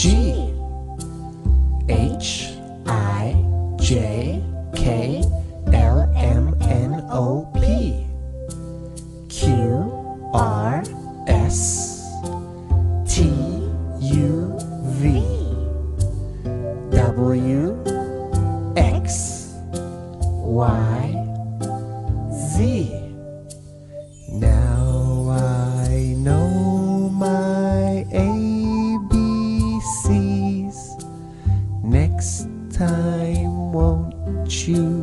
G H I J K L M N O P Q R S T U V W X Y Z. Now I know my ABCs. Next time, won't you